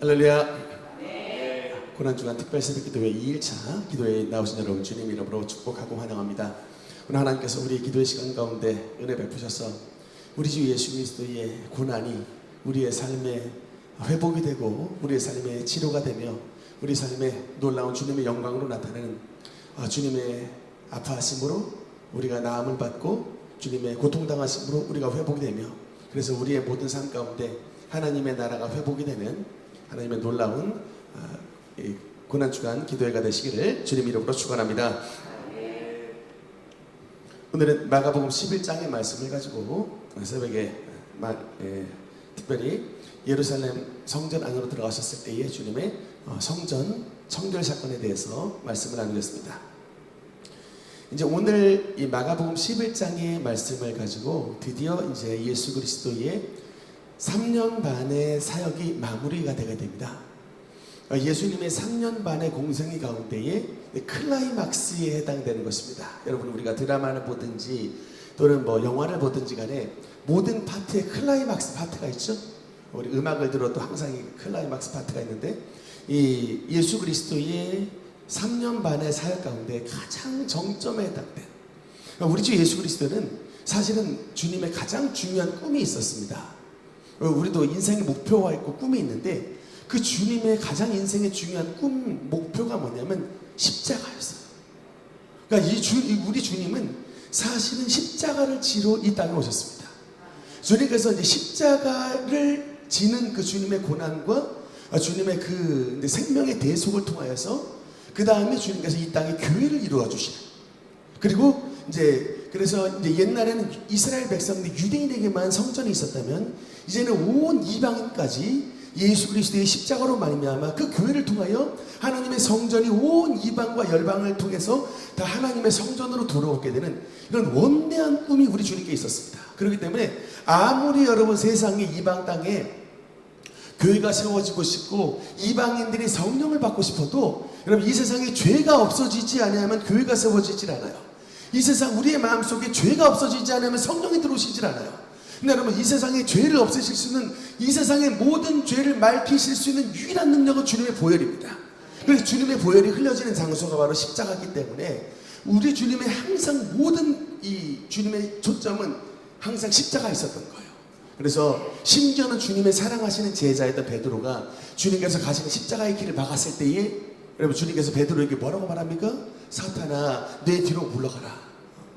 할렐루야. 고난주간 특별새벽 기도회 2일차 기도회에 나오신 여러분 주님 이름으로 축복하고 환영합니다. 오늘 하나님께서 우리 기도의 시간 가운데 은혜 베푸셔서 우리 주 예수 그리스도의 고난이 우리의 삶에 회복이 되고 우리의 삶에 치료가 되며 우리 삶에 놀라운 주님의 영광으로 나타내는 주님의 아파하심으로 우리가 나음을 받고 주님의 고통당하심으로 우리가 회복이 되며 그래서 우리의 모든 삶 가운데 하나님의 나라가 회복이 되는 하나님의 놀라운 고난주간 기도회가 되시기를 주님 이름으로 축원합니다. 오늘은 마가복음 11장의 말씀을 가지고 새벽에 특별히 예루살렘 성전 안으로 들어가셨을 때의 주님의 성전 청결 사건에 대해서 말씀을 나누겠습니다. 이제 오늘 이 마가복음 11장의 말씀을 가지고 드디어 이제 예수 그리스도의 3년 반의 사역이 마무리가 되게 됩니다. 예수님의 3년 반의 공생의 가운데에 클라이막스에 해당되는 것입니다. 여러분 우리가 드라마를 보든지 또는 뭐 영화를 보든지 간에 모든 파트에 클라이막스 파트가 있죠. 우리 음악을 들어도 항상 이 클라이막스 파트가 있는데 이 예수 그리스도의 3년 반의 사역 가운데 가장 정점에 해당된 우리 주 예수 그리스도는 사실은 주님의 가장 중요한 꿈이 있었습니다. 우리도 인생의 목표가 있고 꿈이 있는데 그 주님의 가장 인생의 중요한 꿈, 목표가 뭐냐면 십자가였어요. 그러니까 우리 주님은 사실은 십자가를 지러 이 땅에 오셨습니다. 주님께서 이제 십자가를 지는 그 주님의 고난과 주님의 그 생명의 대속을 통하여서 그 다음에 주님께서 이 땅에 교회를 이루어 주시는 그리고 그래서 옛날에는 이스라엘 백성들 유대인에게만 성전이 있었다면 이제는 온 이방인까지 예수 그리스도의 십자가로 말미암아 그 교회를 통하여 하나님의 성전이 온 이방과 열방을 통해서 다 하나님의 성전으로 돌아오게 되는 이런 원대한 꿈이 우리 주님께 있었습니다. 그렇기 때문에 아무리 여러분 세상에 이방 땅에 교회가 세워지고 싶고 이방인들이 성령을 받고 싶어도 여러분 이 세상에 죄가 없어지지 않으면 교회가 세워지질 않아요. 이 세상 우리의 마음속에 죄가 없어지지 않으면 성령이 들어오시질 않아요. 근데 여러분 이 세상에 죄를 없애실 수 있는 이 세상의 모든 죄를 맑히실 수 있는 유일한 능력은 주님의 보혈입니다. 그래서 주님의 보혈이 흘려지는 장소가 바로 십자가이기 때문에 우리 주님의 항상 모든 이 주님의 초점은 항상 십자가에 있었던 거예요. 그래서 심지어는 주님의 사랑하시는 제자였던 베드로가 주님께서 가시는 십자가의 길을 막았을 때에 여러분 주님께서 베드로에게 뭐라고 말합니까? 사탄아 내 뒤로 물러가라.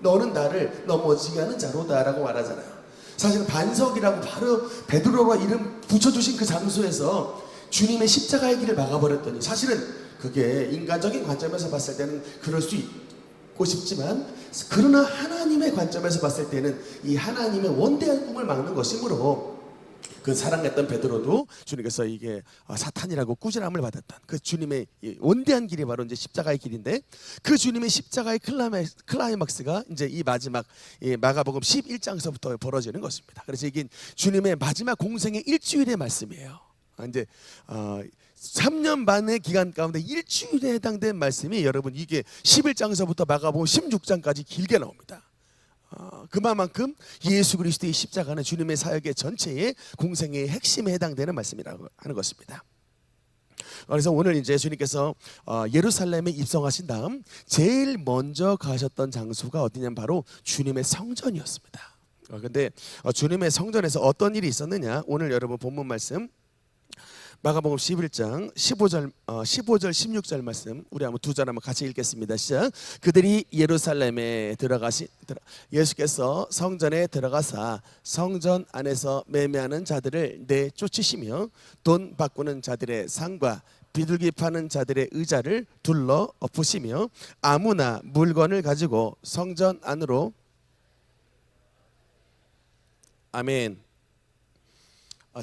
너는 나를 넘어지게 하는 자로다 라고 말하잖아요. 사실은 반석이라고 바로 베드로가 이름 붙여주신 그 장소에서 주님의 십자가의 길을 막아버렸더니 사실은 그게 인간적인 관점에서 봤을 때는 그럴 수 있고 싶지만 그러나 하나님의 관점에서 봤을 때는 이 하나님의 원대한 꿈을 막는 것이므로 그 사랑했던 베드로도 주님께서 이게 사탄이라고 꾸지람을 받았던 그 주님의 원대한 길이 바로 이제 십자가의 길인데 그 주님의 십자가의 클라이막스가 이제 이 마지막 마가복음 11장서부터 벌어지는 것입니다. 그래서 이게 주님의 마지막 공생의 일주일의 말씀이에요. 이제 3년 반의 기간 가운데 일주일에 해당된 말씀이 여러분 이게 11장서부터 마가복음 16장까지 길게 나옵니다. 그만큼 예수 그리스도의 십자가는 주님의 사역의 전체의 공생의 핵심에 해당되는 말씀이라고 하는 것입니다. 그래서 오늘 이제 주님께서 예루살렘에 입성하신 다음 제일 먼저 가셨던 장소가 어디냐면 바로 주님의 성전이었습니다. 그런데 주님의 성전에서 어떤 일이 있었느냐? 오늘 여러분 본문 말씀 마가복음 11장 15절 16절 말씀 우리 한번 두 절 한번 같이 읽겠습니다. 시작. 그들이 예루살렘에 예수께서 성전에 들어가사 성전 안에서 매매하는 자들을 내쫓으시며 돈 바꾸는 자들의 상과 비둘기 파는 자들의 의자를 둘러 엎으시며 아무나 물건을 가지고 성전 안으로 아멘.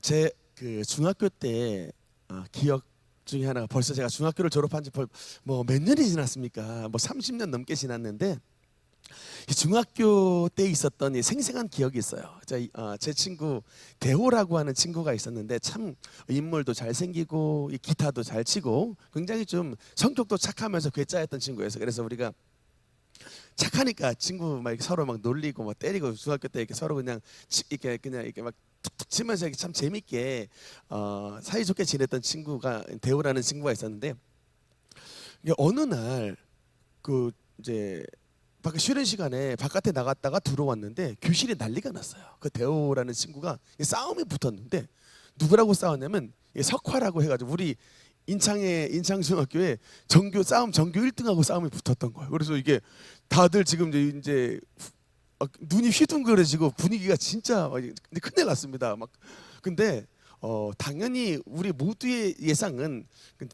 제 그 중학교 때 기억 중에 하나가 벌써 제가 중학교를 졸업한 지 뭐 몇 년이 지났습니까? 뭐 30년 넘게 지났는데 중학교 때 있었던 이 생생한 기억이 있어요. 제 친구 대호라고 하는 친구가 있었는데 참 인물도 잘생기고 기타도 잘 치고 굉장히 좀 성격도 착하면서 괴짜였던 친구였어요. 그래서 우리가 착하니까 친구 막 서로 막 놀리고 막 때리고 중학교 때 이렇게 서로 그냥 이렇게 막 툭툭 치면서 이렇게 참 재밌게 사이좋게 지냈던 친구가 대호라는 친구가 있었는데, 이게 어느 날 그 이제 밖에 쉬는 시간에 바깥에 나갔다가 들어왔는데 교실에 난리가 났어요. 그 대호라는 친구가 싸움이 붙었는데, 누구라고 싸웠냐면 석화라고 해가지고 우리 인창중학교에 전교 1등하고 싸움이 붙었던 거예요. 그래서 이게 다들 지금 이제 눈이 휘둥그레지고 분위기가 진짜 큰일 났습니다. 막 근데 당연히 우리 모두의 예상은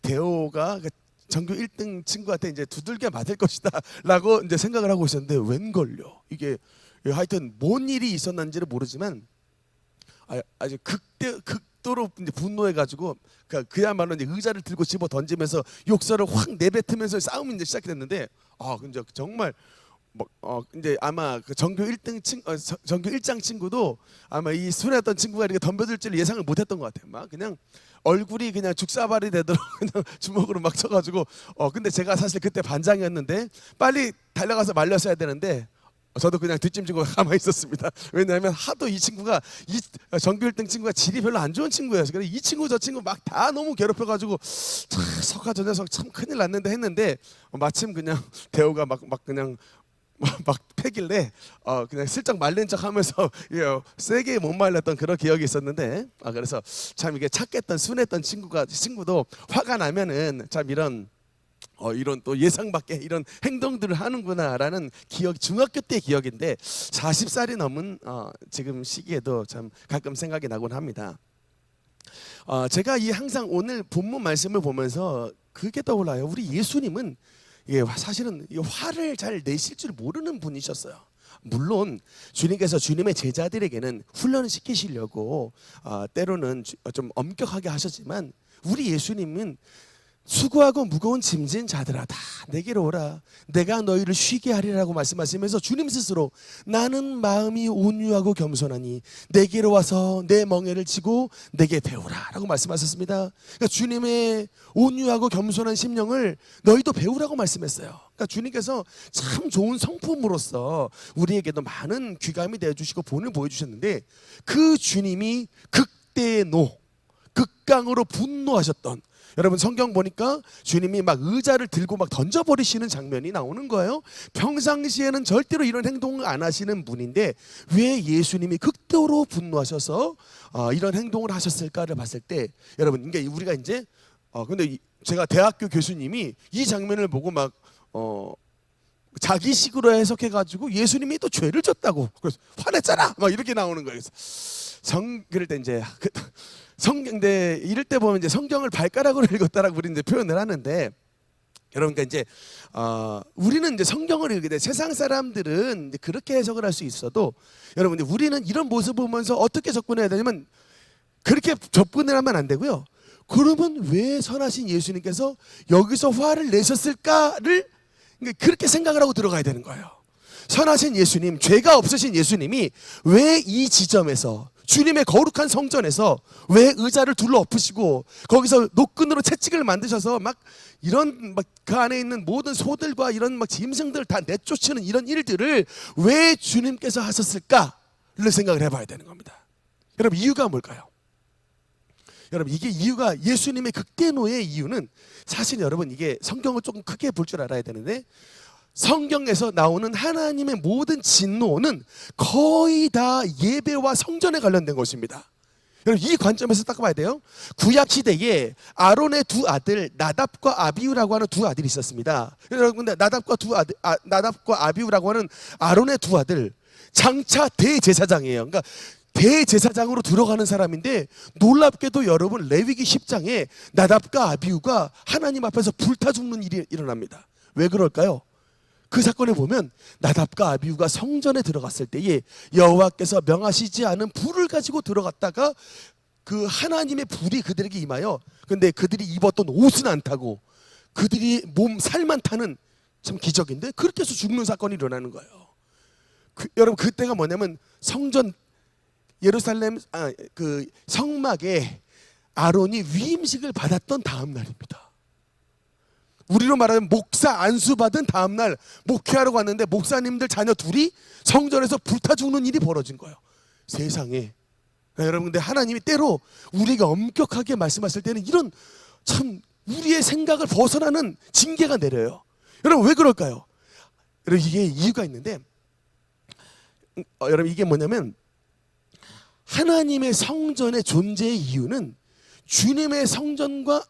대호가 전교 1등 친구한테 이제 두들겨 맞을 것이다라고 이제 생각을 하고 있었는데, 웬걸요? 이게 하여튼 뭔 일이 있었는지를 모르지만 아주 극도로 이제 분노해가지고 그야말로 이제 의자를 들고 집어 던지면서 욕설을 확 내뱉으면서 싸움이 이제 시작이 됐는데, 근데 정말 이제 아마 그 전교 1등 전교 1장 친구도 아마 이 순했던 친구가 이렇게 덤벼들 줄 예상을 못했던 것 같아요. 막 그냥 얼굴이 그냥 죽사발이 되도록 그냥 주먹으로 막 쳐가지고 근데 제가 사실 그때 반장이었는데 빨리 달려가서 말렸어야 되는데 저도 그냥 뒷짐지고 가만히 있었습니다. 왜냐하면 하도 이 친구가 이 전교 1등 친구가 질이 별로 안 좋은 친구였어요. 그래서 이 친구 저 친구 막 다 너무 괴롭혀가지고 석화 저 녀석 참 큰일 났는데 했는데, 마침 그냥 대호가 막 그냥 막 패길래 그냥 슬쩍 말린 척하면서 세게 못 말렸던 그런 기억이 있었는데, 그래서 참 이게 착했던 순했던 친구도 화가 나면은 참 이런 또 예상 밖의 이런 행동들을 하는구나라는 기억, 중학교 때 기억인데 40살이 넘은 지금 시기에도 참 가끔 생각이 나곤 합니다. 제가 항상 오늘 본문 말씀을 보면서 그게 떠올라요. 우리 예수님은 사실은 화를 잘 내실 줄 모르는 분이셨어요. 물론 주님께서 주님의 제자들에게는 훈련을 시키시려고 때로는 좀 엄격하게 하셨지만, 우리 예수님은 수고하고 무거운 짐진 자들아 다 내게로 오라, 내가 너희를 쉬게 하리라고 말씀하시면서 주님 스스로 나는 마음이 온유하고 겸손하니 내게로 와서 내 멍에를 지고 내게 배우라 라고 말씀하셨습니다. 그러니까 주님의 온유하고 겸손한 심령을 너희도 배우라고 말씀했어요. 그러니까 주님께서 참 좋은 성품으로서 우리에게도 많은 귀감이 되어주시고 본을 보여주셨는데, 그 주님이 극강으로 분노하셨던, 여러분 성경 보니까 주님이 막 의자를 들고 막 던져버리시는 장면이 나오는 거예요. 평상시에는 절대로 이런 행동을 안 하시는 분인데 왜 예수님이 극도로 분노하셔서 이런 행동을 하셨을까를 봤을 때, 여러분 이게 우리가 이제 근데 제가 대학교 교수님이 이 장면을 보고 막 자기식으로 해석해가지고 예수님이 또 죄를 졌다고 그래서 화냈잖아 막 이렇게 나오는 거예요. 그럴 때 이제 성경대 이럴 때 보면 이제 성경을 발가락으로 읽었다라고 우리 이제 표현을 하는데, 여러분 그러니까 이제 우리는 이제 성경을 읽게 돼 세상 사람들은 이제 그렇게 해석을 할 수 있어도, 여러분 우리는 이런 모습을 보면서 어떻게 접근해야 되냐면, 그렇게 접근을 하면 안 되고요. 그러면 왜 선하신 예수님께서 여기서 화를 내셨을까를 그렇게 생각을 하고 들어가야 되는 거예요. 선하신 예수님, 죄가 없으신 예수님이 왜 이 지점에서 주님의 거룩한 성전에서 왜 의자를 둘러 엎으시고 거기서 노끈으로 채찍을 만드셔서 막 이런 막 그 안에 있는 모든 소들과 이런 막 짐승들 다 내쫓는 이런 일들을 왜 주님께서 하셨을까를 생각을 해봐야 되는 겁니다. 여러분 이유가 뭘까요? 여러분 이게 이유가, 예수님의 극대노의 이유는 사실 여러분 이게 성경을 조금 크게 볼 줄 알아야 되는데, 성경에서 나오는 하나님의 모든 진노는 거의 다 예배와 성전에 관련된 것입니다. 여러분 이 관점에서 딱 봐야 돼요. 구약 시대에 아론의 두 아들 나답과 아비후라고 하는 두 아들이 있었습니다. 여러분 근데 나답과 아비후라고 하는 아론의 두 아들 장차 대제사장이에요. 그러니까 대제사장으로 들어가는 사람인데, 놀랍게도 여러분 레위기 10장에 나답과 아비후가 하나님 앞에서 불타 죽는 일이 일어납니다. 왜 그럴까요? 그 사건에 보면 나답과 아비후가 성전에 들어갔을 때에 여호와께서 명하시지 않은 불을 가지고 들어갔다가 그 하나님의 불이 그들에게 임하여, 근데 그들이 입었던 옷은 안 타고 그들이 몸 살만 타는, 참 기적인데 그렇게 해서 죽는 사건이 일어나는 거예요. 여러분 그때가 뭐냐면 성전 예루살렘 그 성막에 아론이 위임식을 받았던 다음 날입니다. 우리로 말하면 목사 안수 받은 다음 날 목회하러 갔는데 목사님들 자녀 둘이 성전에서 불타 죽는 일이 벌어진 거예요. 세상에 여러분, 근데 하나님이 때로 우리가 엄격하게 말씀하실 때는 이런 참 우리의 생각을 벗어나는 징계가 내려요. 여러분, 왜 그럴까요? 여러분, 이게 이유가 있는데, 여러분, 이게 뭐냐면 하나님의 성전의 존재의 이유는 주님의 성전과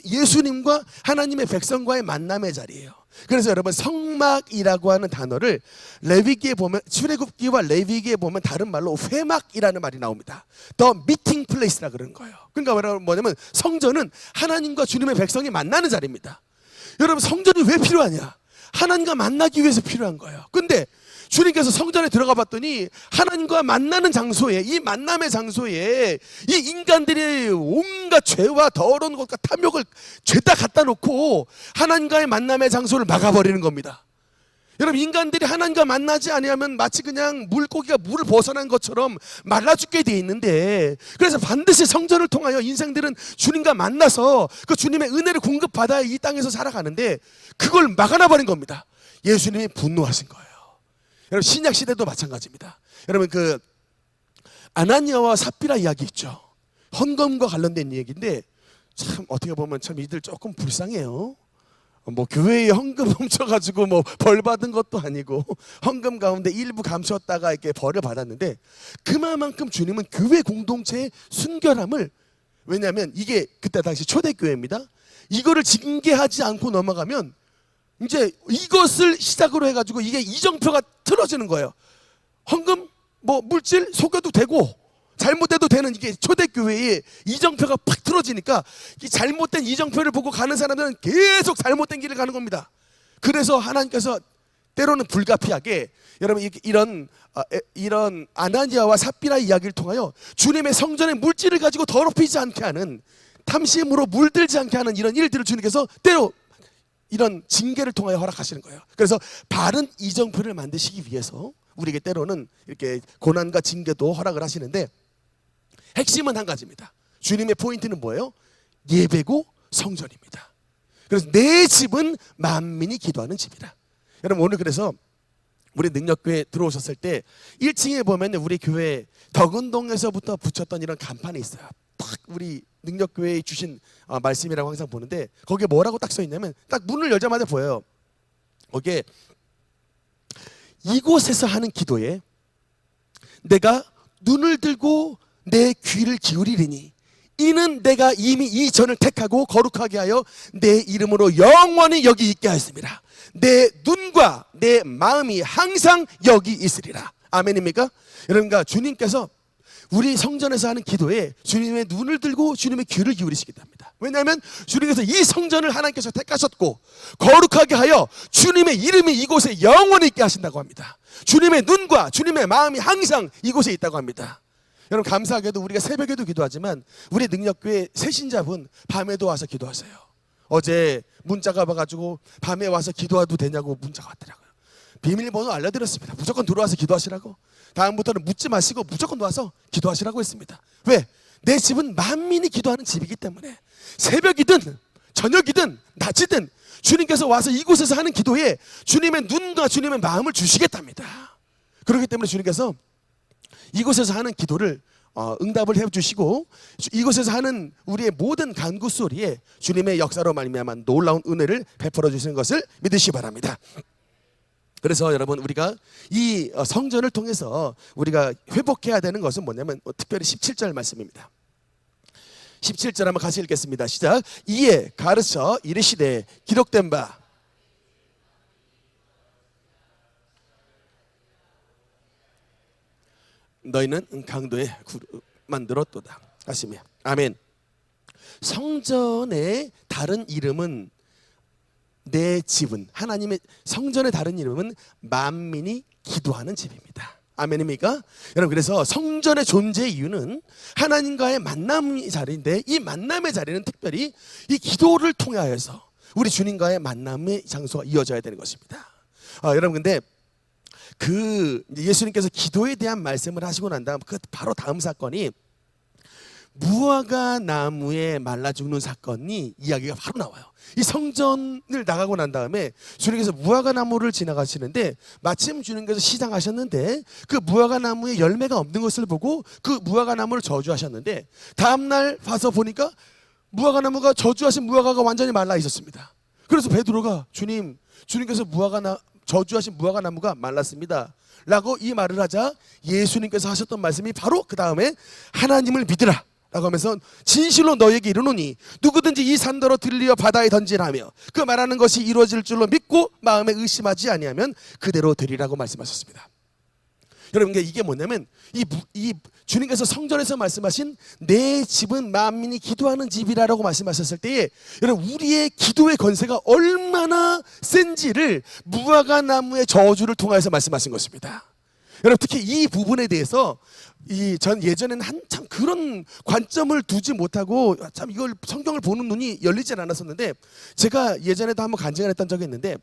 예수님과 하나님의 백성과의 만남의 자리예요. 그래서 여러분, 성막이라고 하는 단어를 레위기에 보면, 출애굽기와 레위기에 보면 다른 말로 회막이라는 말이 나옵니다. The meeting place라 그러는 거예요. 그러니까 뭐냐면 성전은 하나님과 주님의 백성이 만나는 자리입니다. 여러분, 성전이 왜 필요하냐? 하나님과 만나기 위해서 필요한 거예요. 근데 주님께서 성전에 들어가 봤더니 하나님과 만나는 장소에, 이 만남의 장소에 이 인간들이 온갖 죄와 더러운 것과 탐욕을 죄다 갖다 놓고 하나님과의 만남의 장소를 막아버리는 겁니다. 여러분, 인간들이 하나님과 만나지 아니하면 마치 그냥 물고기가 물을 벗어난 것처럼 말라 죽게 돼 있는데, 그래서 반드시 성전을 통하여 인생들은 주님과 만나서 그 주님의 은혜를 공급받아야 이 땅에서 살아가는데 그걸 막아놔버린 겁니다. 예수님이 분노하신 거예요. 여러분, 신약 시대도 마찬가지입니다. 여러분, 그 아나니아와 삽비라 이야기 있죠. 헌금과 관련된 얘기인데 참 어떻게 보면 참 이들 조금 불쌍해요. 뭐 교회에 헌금 훔쳐가지고 뭐 벌 받은 것도 아니고 헌금 가운데 일부 감췄다가 이렇게 벌을 받았는데, 그만큼 주님은 교회 공동체의 순결함을, 왜냐하면 이게 그때 당시 초대교회입니다. 이거를 징계하지 않고 넘어가면 이제 이것을 시작으로 해가지고 이게 이정표가 틀어지는 거예요. 헌금, 뭐 물질 속여도 되고 잘못돼도 되는, 이게 초대교회에 이정표가 팍 틀어지니까 이 잘못된 이정표를 보고 가는 사람들은 계속 잘못된 길을 가는 겁니다. 그래서 하나님께서 때로는 불가피하게 여러분 이런 아나니아와 삽비라 이야기를 통하여 주님의 성전의 물질을 가지고 더럽히지 않게 하는, 탐심으로 물들지 않게 하는 이런 일들을 주님께서 때로 이런 징계를 통하여 허락하시는 거예요. 그래서 바른 이정표를 만드시기 위해서 우리에게 때로는 이렇게 고난과 징계도 허락을 하시는데, 핵심은 한 가지입니다. 주님의 포인트는 뭐예요? 예배고 성전입니다. 그래서 내 집은 만민이 기도하는 집이라. 여러분, 오늘 그래서 우리 능력교회 들어오셨을 때 1층에 보면 우리 교회 덕은동에서부터 붙였던 이런 간판이 있어요. 딱 우리 능력교회에 주신 말씀이라고 항상 보는데, 거기에 뭐라고 딱 써 있냐면, 딱 문을 열자마자 보여요. 거기에 이곳에서 하는 기도에 내가 눈을 들고 내 귀를 기울이리니 이는 내가 이미 이 전을 택하고 거룩하게 하여 내 이름으로 영원히 여기 있게 하였습니다. 내 눈과 내 마음이 항상 여기 있으리라. 아멘입니까? 여러분과 주님께서 우리 성전에서 하는 기도에 주님의 눈을 들고 주님의 귀를 기울이시기도 합니다. 왜냐하면 주님께서 이 성전을 하나님께서 택하셨고 거룩하게 하여 주님의 이름이 이곳에 영원히 있게 하신다고 합니다. 주님의 눈과 주님의 마음이 항상 이곳에 있다고 합니다. 여러분, 감사하게도 우리가 새벽에도 기도하지만 우리 능력교회 새신자분 밤에도 와서 기도하세요. 어제 문자가 와가지고 밤에 와서 기도해도 되냐고 문자가 왔더라고요. 비밀번호 알려드렸습니다. 무조건 들어와서 기도하시라고. 다음부터는 묻지 마시고 무조건 와서 기도하시라고 했습니다. 왜? 내 집은 만민이 기도하는 집이기 때문에 새벽이든 저녁이든 낮이든 주님께서 와서 이곳에서 하는 기도에 주님의 눈과 주님의 마음을 주시겠답니다. 그렇기 때문에 주님께서 이곳에서 하는 기도를 응답을 해주시고 이곳에서 하는 우리의 모든 간구 소리에 주님의 역사로 말미암아 놀라운 은혜를 베풀어 주시는 것을 믿으시기 바랍니다. 그래서 여러분, 우리가 이 성전을 통해서 우리가 회복해야 되는 것은 뭐냐면 특별히 17절 말씀입니다. 17절 한번 같이 읽겠습니다. 시작. 이에 가르쳐 이르시되 기록된 바 너희는 강도에 만들었도다 하시며. 아멘. 성전의 다른 이름은, 내 집은, 하나님의 성전의 다른 이름은 만민이 기도하는 집입니다. 아멘입니까? 여러분, 그래서 성전의 존재의 이유는 하나님과의 만남의 자리인데, 이 만남의 자리는 특별히 이 기도를 통하여서 우리 주님과의 만남의 장소가 이어져야 되는 것입니다. 여러분, 근데 그 예수님께서 기도에 대한 말씀을 하시고 난 다음 그 바로 다음 사건이 무화과 나무에 말라 죽는 사건이 이야기가 바로 나와요. 이 성전을 나가고 난 다음에 주님께서 무화과 나무를 지나가시는데 마침 주님께서 시장하셨는데 그 무화과 나무에 열매가 없는 것을 보고 그 무화과 나무를 저주하셨는데 다음날 와서 보니까 무화과 나무가 저주하신 무화과가 완전히 말라 있었습니다. 그래서 베드로가 주님께서 저주하신 무화과 나무가 말랐습니다 라고 이 말을 하자 예수님께서 하셨던 말씀이 바로 그 다음에 하나님을 믿으라 라고 하면서 진실로 너에게 이르노니 누구든지 이 산더러 들리어 바다에 던지라며 그 말하는 것이 이루어질 줄로 믿고 마음에 의심하지 아니하면 그대로 되리라고 말씀하셨습니다. 여러분 이게 뭐냐면 이 주님께서 성전에서 말씀하신 내 집은 만민이 기도하는 집이라고 말씀하셨을 때에 여러분 우리의 기도의 권세가 얼마나 센지를 무화과 나무의 저주를 통해서 말씀하신 것입니다. 여러분 특히 이 부분에 대해서 전 예전에는 한참 그런 관점을 두지 못하고 참 이걸 성경을 보는 눈이 열리질 않았었는데 제가 예전에도 한번 간증을 했던 적이 있는데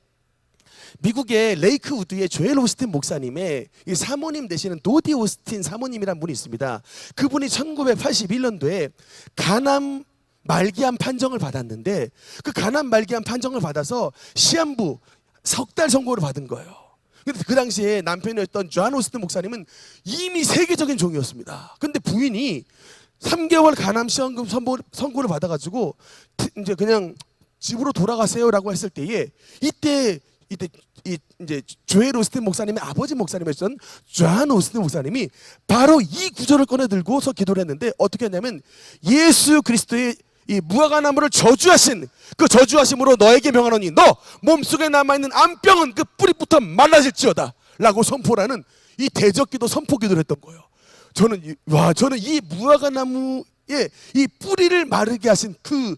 미국의 레이크우드의 조엘 오스틴 목사님의 이 사모님 되시는 도디 오스틴 사모님이라는 분이 있습니다. 그분이 1981년도에 간암 말기암 판정을 받았는데 그 간암 말기암 판정을 받아서 시한부 석 달 선고를 받은 거예요. 근데 그 당시에 남편이었던 존 오스틴 목사님은 이미 세계적인 종이었습니다. 근데 부인이 3개월 간암 시한부 선고를 받아가지고 이제 그냥 집으로 돌아가세요라고 했을 때에 이때 이제 조엘 오스틴 목사님의 아버지 목사님이었던 존 오스틴 목사님이 바로 이 구절을 꺼내 들고서 기도를 했는데 어떻게 했냐면 예수 그리스도의 이 무화과 나무를 저주하신 그 저주하심으로 너에게 명하노니 너 몸속에 남아있는 암병은 그 뿌리부터 말라질지어다 라고 선포라는 이 대적기도 선포기도를 했던 거예요. 저는 이 무화과 나무의 이 뿌리를 마르게 하신 그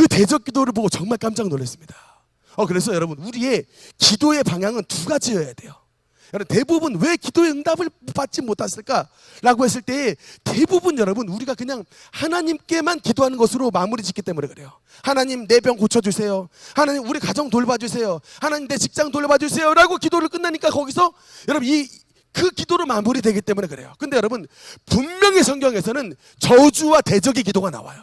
대적기도를 보고 정말 깜짝 놀랐습니다. 그래서 여러분 우리의 기도의 방향은 두 가지여야 돼요. 여러분 대부분 왜 기도의 응답을 받지 못했을까라고 했을 때 대부분 여러분 우리가 그냥 하나님께만 기도하는 것으로 마무리 짓기 때문에 그래요. 하나님 내 병 고쳐주세요. 하나님 우리 가정 돌봐주세요. 하나님 내 직장 돌봐주세요 라고 기도를 끝나니까 거기서 여러분 그 기도로 마무리되기 때문에 그래요. 근데 여러분 분명히 성경에서는 저주와 대적의 기도가 나와요.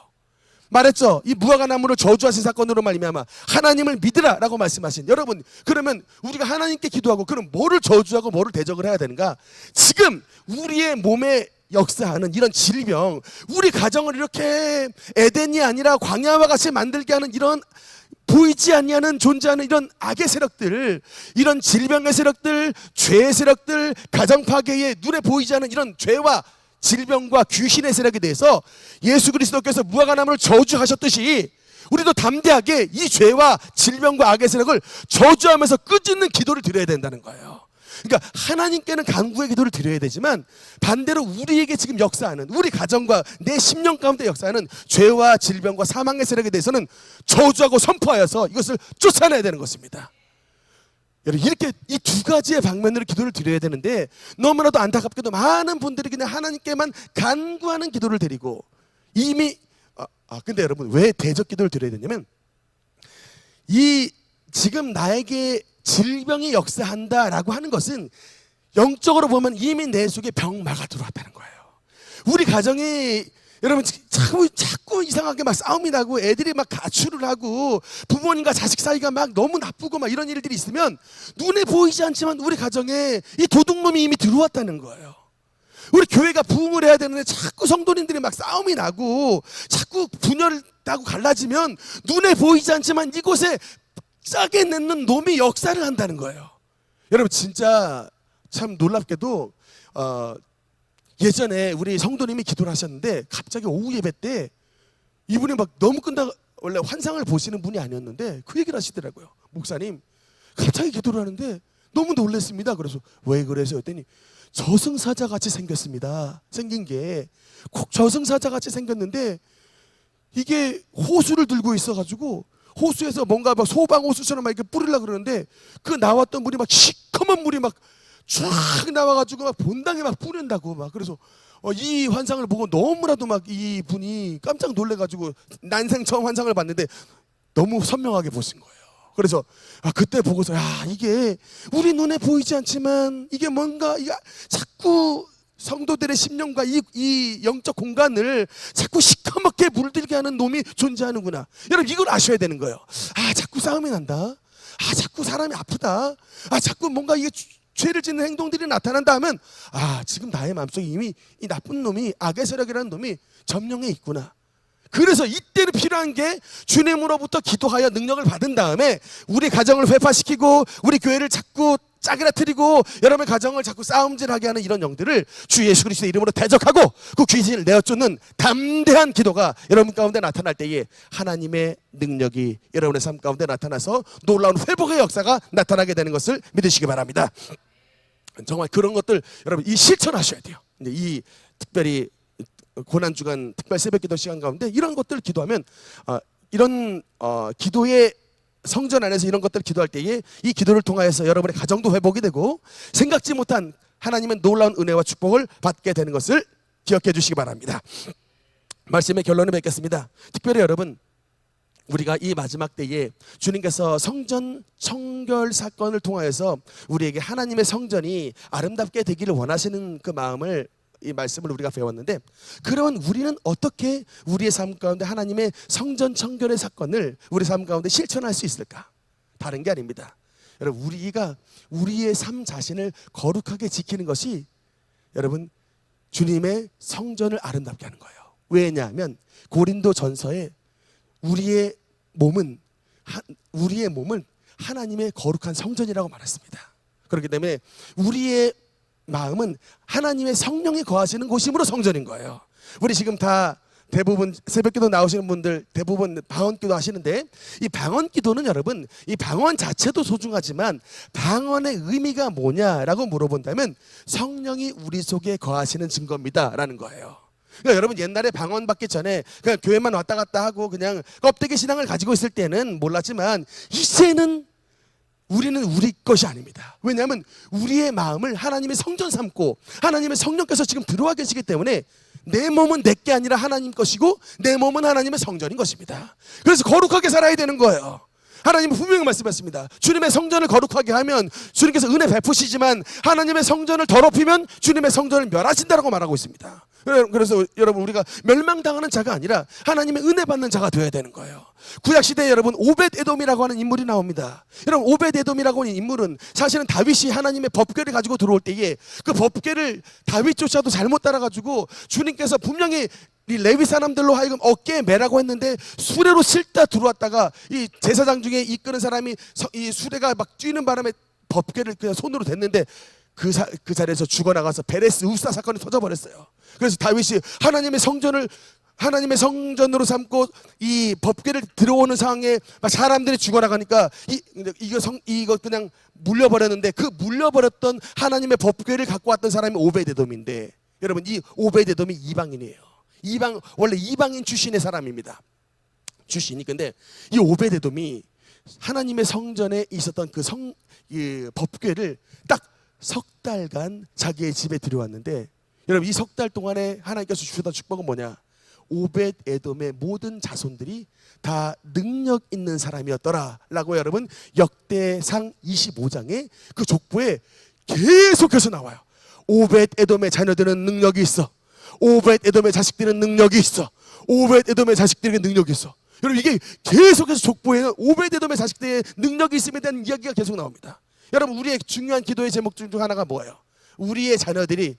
말했죠. 이 무화과 나무를 저주하신 사건으로 말미암아 하나님을 믿으라 라고 말씀하신 여러분 그러면 우리가 하나님께 기도하고 그럼 뭐를 저주하고 뭐를 대적을 해야 되는가? 지금 우리의 몸에 역사하는 이런 질병 우리 가정을 이렇게 에덴이 아니라 광야와 같이 만들게 하는 이런 보이지 아니하는 존재하는 이런 악의 세력들 이런 질병의 세력들 죄의 세력들 가정 파괴의 눈에 보이지 않는 이런 죄와 질병과 귀신의 세력에 대해서 예수 그리스도께서 무화과 나무를 저주하셨듯이 우리도 담대하게 이 죄와 질병과 악의 세력을 저주하면서 끄집는 기도를 드려야 된다는 거예요. 그러니까 하나님께는 간구의 기도를 드려야 되지만 반대로 우리에게 지금 역사하는 우리 가정과 내 심령 가운데 역사하는 죄와 질병과 사망의 세력에 대해서는 저주하고 선포하여서 이것을 쫓아내야 되는 것입니다. 여러분 이렇게 이 두 가지의 방면으로 기도를 드려야 되는데 너무나도 안타깝게도 많은 분들이 그냥 하나님께만 간구하는 기도를 드리고 이미 근데 여러분 왜 대적 기도를 드려야 되냐면 이 지금 나에게 질병이 역사한다라고 하는 것은 영적으로 보면 이미 내 속에 병마가 들어왔다는 거예요. 우리 가정이 여러분 자꾸 이상하게 막 싸움이 나고 애들이 막 가출을 하고 부모님과 자식 사이가 막 너무 나쁘고 막 이런 일들이 있으면 눈에 보이지 않지만 우리 가정에 이 도둑놈이 이미 들어왔다는 거예요. 우리 교회가 부흥을 해야 되는데 자꾸 성도님들이 막 싸움이 나고 자꾸 분열하고 갈라지면 눈에 보이지 않지만 이곳에 짜게 내는 놈이 역사를 한다는 거예요. 여러분 진짜 참 놀랍게도 예전에 우리 성도님이 기도를 하셨는데 갑자기 오후 예배 때 이분이 막 너무 원래 환상을 보시는 분이 아니었는데 그 얘기를 하시더라고요. 목사님 갑자기 기도를 하는데 너무 놀랐습니다. 그래서 왜 그래서 했더니 저승사자 같이 생겼습니다. 생긴 게 꼭 저승사자 같이 생겼는데 이게 호수를 들고 있어가지고 호수에서 뭔가 막 소방호수처럼 막 이렇게 뿌리려고 그러는데 그 나왔던 물이 막 시커먼 물이 막 쫙 나와가지고 막 본당에 막 뿌린다고 막 그래서 이 환상을 보고 너무나도 막 이 분이 깜짝 놀래가지고 난생 처음 환상을 봤는데 너무 선명하게 보신 거예요. 그래서 그때 보고서 이게 우리 눈에 보이지 않지만 이게 뭔가 자꾸 성도들의 심령과 이 영적 공간을 자꾸 시커멓게 물들게 하는 놈이 존재하는구나. 여러분 이걸 아셔야 되는 거예요. 아 자꾸 싸움이 난다. 아 자꾸 사람이 아프다. 아 자꾸 뭔가 이게 죄를 짓는 행동들이 나타난다 하면 아 지금 나의 마음속에 이미 이 나쁜 놈이, 악의 세력이라는 놈이 점령해 있구나. 그래서 이때는 필요한 게 주님으로부터 기도하여 능력을 받은 다음에 우리 가정을 회파시키고 우리 교회를 자꾸 짜그라뜨리고 여러분의 가정을 자꾸 싸움질하게 하는 이런 영들을 주 예수 그리스도의 이름으로 대적하고 그 귀신을 내어쫓는 담대한 기도가 여러분 가운데 나타날 때에 하나님의 능력이 여러분의 삶 가운데 나타나서 놀라운 회복의 역사가 나타나게 되는 것을 믿으시기 바랍니다. 정말 그런 것들 여러분 이 실천하셔야 돼요. 이제 이 특별히 고난주간 특별 새벽기도 시간 가운데 이런 것들을 기도하면 이런 기도의 성전 안에서 이런 것들을 기도할 때에 이 기도를 통하여서 여러분의 가정도 회복이 되고 생각지 못한 하나님의 놀라운 은혜와 축복을 받게 되는 것을 기억해 주시기 바랍니다. 말씀의 결론을 맺겠습니다. 특별히 여러분 우리가 이 마지막 때에 주님께서 성전 청결 사건을 통하여서 우리에게 하나님의 성전이 아름답게 되기를 원하시는 그 마음을 이 말씀을 우리가 배웠는데 그러면 우리는 어떻게 우리의 삶 가운데 하나님의 성전 청결의 사건을 우리 삶 가운데 실천할 수 있을까? 다른 게 아닙니다. 여러분 우리가 우리의 삶 자신을 거룩하게 지키는 것이 여러분 주님의 성전을 아름답게 하는 거예요. 왜냐하면 고린도 전서에 우리의 몸은 하나님의 거룩한 성전이라고 말했습니다. 그렇기 때문에 우리의 마음은 하나님의 성령이 거하시는 곳이므로 성전인 거예요. 우리 지금 다 대부분 새벽기도 나오시는 분들 대부분 방언기도 하시는데 이 방언기도는 여러분 이 방언 자체도 소중하지만 방언의 의미가 뭐냐라고 물어본다면 성령이 우리 속에 거하시는 증거입니다 라는 거예요. 그러니까 여러분 옛날에 방언 받기 전에 그냥 교회만 왔다 갔다 하고 그냥 껍데기 신앙을 가지고 있을 때는 몰랐지만 이제는 우리는 우리 것이 아닙니다. 왜냐하면 우리의 마음을 하나님의 성전 삼고 하나님의 성령께서 지금 들어와 계시기 때문에 내 몸은 내 게 아니라 하나님 것이고 내 몸은 하나님의 성전인 것입니다. 그래서 거룩하게 살아야 되는 거예요. 하나님은 분명히 말씀하셨습니다. 주님의 성전을 거룩하게 하면 주님께서 은혜 베푸시지만 하나님의 성전을 더럽히면 주님의 성전을 멸하신다라고 말하고 있습니다. 그래서 여러분 우리가 멸망당하는 자가 아니라 하나님의 은혜 받는 자가 되어야 되는 거예요. 구약시대에 여러분 오벳 에돔이라고 하는 인물이 나옵니다. 여러분 오벳 에돔이라고 하는 인물은 사실은 다윗이 하나님의 법궤를 가지고 들어올 때에 그 법궤를 다윗조차도 잘못 따라가지고 주님께서 분명히 이 레위 사람들로 하여금 어깨에 매라고 했는데 수레로 실다 들어왔다가 이 제사장 중에 이끄는 사람이 이 수레가 막 뛰는 바람에 법궤를 그냥 손으로 댔는데 그 자리에서 죽어나가서 베레스 우사 사건이 터져버렸어요. 그래서 다윗이 하나님의 성전으로 삼고 이 법궤를 들어오는 상황에 막 사람들이 죽어나가니까 이거 그냥 물려버렸는데 그 물려버렸던 하나님의 법궤를 갖고 왔던 사람이 오벳에돔인데 여러분 이 오벳에돔이 이방인이에요. 원래 이방인 출신의 사람입니다. 출신이. 근데 이 오벳에돔이 하나님의 성전에 있었던 그 법궤를 딱 석 달간 자기의 집에 들여왔는데 여러분 이 석 달 동안에 하나님께서 주셨던 축복은 뭐냐? 오벳에돔의 모든 자손들이 다 능력 있는 사람이었더라 라고 여러분 역대상 25장에 그 족보에 계속해서 나와요. 오벳에돔의 자녀들은 능력이 있어. 오벳에돔의 자식들은 능력이 있어. 오벳에돔의 자식들에게 능력이 있어. 여러분 이게 계속해서 족보에는 오벳에돔의 자식들의 능력이 있음에 대한 이야기가 계속 나옵니다. 여러분 우리의 중요한 기도의 제목 중 하나가 뭐예요? 우리의 자녀들이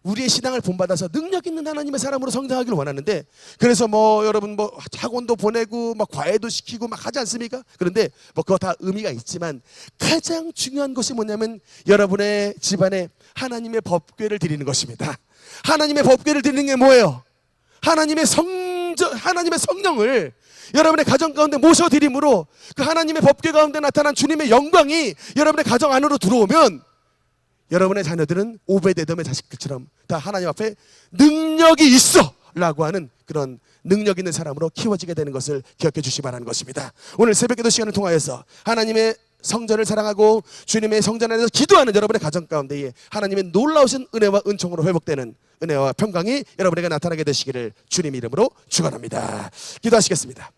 우리의 신앙을 본받아서 능력 있는 하나님의 사람으로 성장하기를 원하는데 그래서 여러분 학원도 보내고 과외도 시키고 하지 않습니까? 그런데 그거 다 의미가 있지만 가장 중요한 것이 뭐냐면 여러분의 집안에 하나님의 법궤를 드리는 것입니다. 하나님의 법궤를 드리는 게 뭐예요? 하나님의 성령을 여러분의 가정 가운데 모셔드림으로 그 하나님의 법궤 가운데 나타난 주님의 영광이 여러분의 가정 안으로 들어오면 여러분의 자녀들은 오벳에돔의 자식들처럼 다 하나님 앞에 능력이 있어 라고 하는 그런 능력 있는 사람으로 키워지게 되는 것을 기억해 주시기 바라는 것입니다. 오늘 새벽기도 시간을 통하여서 하나님의 성전을 사랑하고 주님의 성전 안에서 기도하는 여러분의 가정 가운데에 하나님의 놀라우신 은혜와 은총으로 회복되는 은혜와 평강이 여러분에게 나타나게 되시기를 주님 이름으로 축원합니다. 기도하시겠습니다.